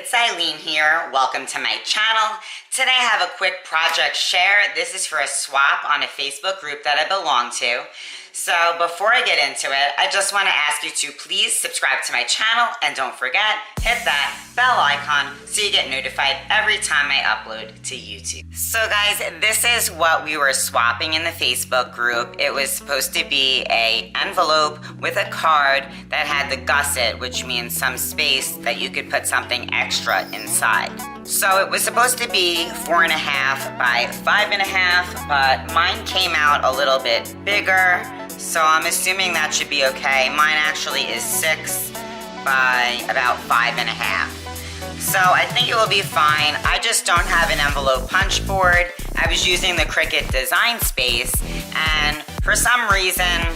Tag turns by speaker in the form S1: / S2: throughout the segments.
S1: it's Ilene here. Welcome to my channel. Today I have a quick project share. This is for a swap on a Facebook group that I belong to. So before I get into it, I just want to ask you to please subscribe to my channel and don't forget, hit that bell icon so you get notified every time I upload to YouTube. So guys, this is what we were swapping in the Facebook group. It was supposed to be an envelope with a card that had the gusset, which means some space that you could put something extra inside. So it was supposed to be 4.5 by 5.5, but mine came out a little bit bigger. So I'm assuming that should be okay. Mine actually is 6 by about 5.5. So I think it will be fine. I just don't have an envelope punch board. I was using the Cricut design space, and for some reason,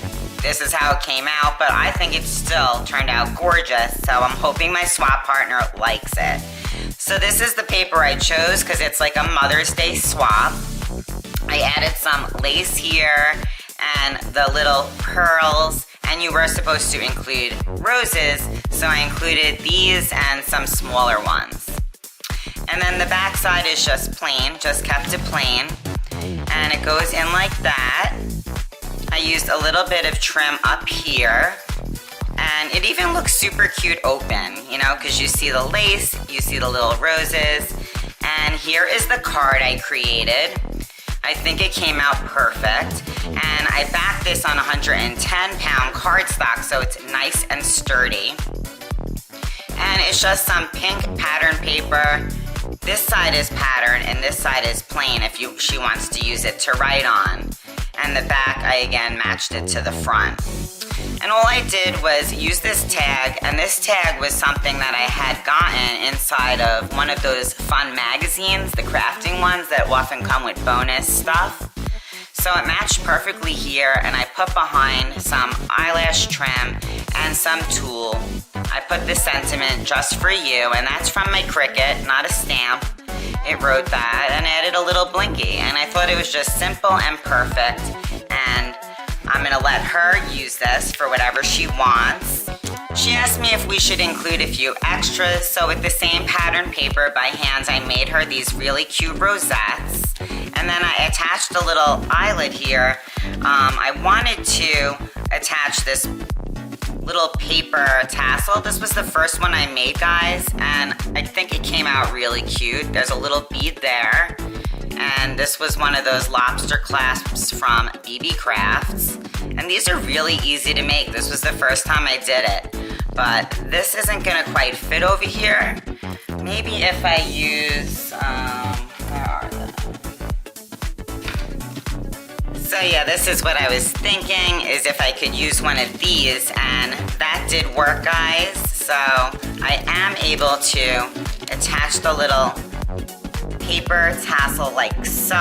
S1: this is how it came out, but I think it still turned out gorgeous. So I'm hoping my swap partner likes it. So this is the paper I chose because it's like a Mother's Day swap. I added some lace here and the little pearls, and you were supposed to include roses, so I included these and some smaller ones. And then the back side is just plain, just kept it plain, and it goes in like that. I used a little bit of trim up here, and it even looks super cute open, you know, because you see the lace, you see the little roses, and here is the card I created. I think it came out perfect, and I backed this on 110-pound cardstock, so it's nice and sturdy. And it's just some pink pattern paper. This side is pattern, and this side is plain if she wants to use it to write on. And the back, I again matched it to the front. And all I did was use this tag, and this tag was something that I had gotten inside of one of those fun magazines, the crafting ones that often come with bonus stuff. So it matched perfectly here, and I put behind some eyelash trim and some tulle. I put the sentiment just for you, and that's from my Cricut, not a stamp. It wrote that and added a little blinky, and I thought it was just simple and perfect, and I'm gonna let her use this for whatever she wants. She asked me if we should include a few extras, so with the same pattern paper by hand, I made her these really cute rosettes. And then I attached a little eyelet here. I wanted to attach this little paper tassel. This was the first one I made, guys, and I think it came out really cute. There's a little bead there. And this was one of those lobster clasps from BB Crafts. And these are really easy to make. This was the first time I did it. But this isn't gonna quite fit over here. Maybe if I use, where are they? So yeah, this is what I was thinking, is if I could use one of these, and that did work, guys. So I am able to attach the little paper tassel like so.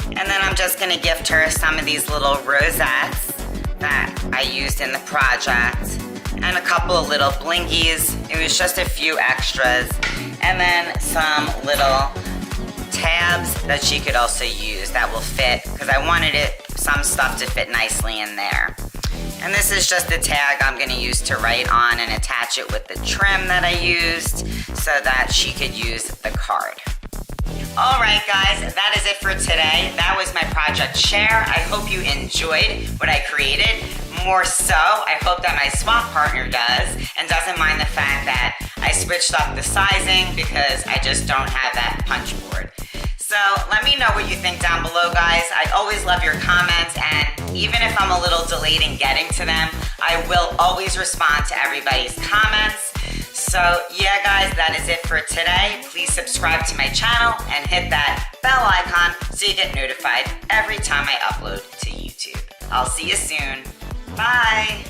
S1: And then I'm just gonna gift her some of these little rosettes that I used in the project, and a couple of little blinkies. It was just a few extras, and then some little tabs that she could also use that will fit, because I wanted some stuff to fit nicely in there. And this is just the tag I'm gonna use to write on and attach it with the trim that I used so that she could use the card. All right, guys, that is it for today. That was my project share. I hope you enjoyed what I created. More so, I hope that my swap partner does and doesn't mind the fact that I switched up the sizing because I just don't have that punch board. So let me know what you think down below, guys. I always love your comments, and even if I'm a little delayed in getting to them, I will always respond to everybody's comments. So yeah, guys, that is it for today. Please subscribe to my channel and hit that bell icon so you get notified every time I upload to YouTube. I'll see you soon. Bye.